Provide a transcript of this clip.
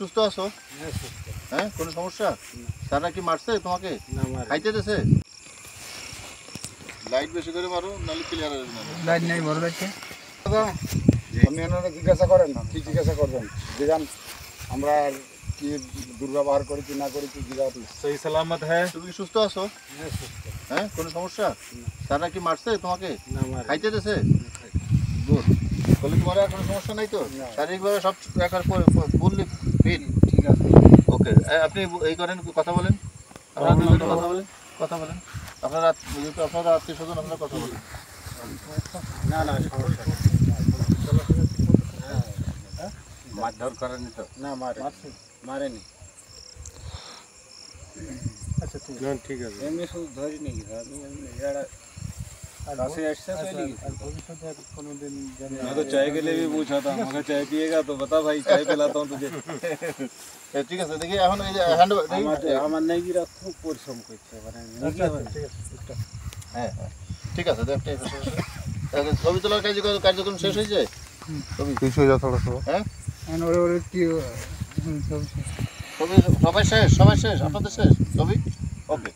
সুস্থ আছো? হ্যাঁ, কোনো সমস্যা? তারা কি মারছে তোমাকে? খাইতে দিয়েছে? লাইট বেশি করে মারো, নাহলে ক্লিয়ার হবে না। লাইট নাই বড় লাইট। দাদা আপনি ওনারা জিজ্ঞাসা করেন, কি জিজ্ঞাসা করবেন জিজ্ঞান, আমরা আর কি দুর্ব্যবহার করেছি না করেছি জিজ্ঞাসা। सही सलामत है। তুমি কি সুস্থ আছো? হ্যাঁ, কোনো সমস্যা? তারা কি মারছে তোমাকে? খাইতে দিয়েছে? গুড। বলে তোমার আর কোনো সমস্যা নাই তো? শারীরিকভাবে সব একবার ফুললি ফিট? ঠিক আছে। ওকে, আপনি এই করেন, কথা বলেন, আপনারা দুজনে কথা বলেন, আপনারা যেহেতু আপনারা আত্মীয় স্বজন, আপনারা কথা বলেন। না না মারধর করেনি তো? না মারেনি। আচ্ছা ঠিক আছে। না ঠিক আছে। এমনি শুধু ধরিনি, ভবিষ্যতে আর কোনোদিন জানি मैं तो चाय के लिए भी पूछा था, मगर चाय पिएगा तो बता भाई, चाय पिलाता हूँ तुझे। ঠিক আছে, দেখি এখন এই যে হ্যান্ড আমার নেগিরা খুব পরিশ্রম করছে, মানে হ্যাঁ হ্যাঁ ঠিক আছে, দেখতে ছবি তোলার কার্যক্রম শেষ হয়েছে? ছবি শেষ হয়ে যাওয়া থোড়া হ্যাঁ, ওরে কি ছবি সবাই শেষ, আপনাদের শেষ ছবি? ওকে।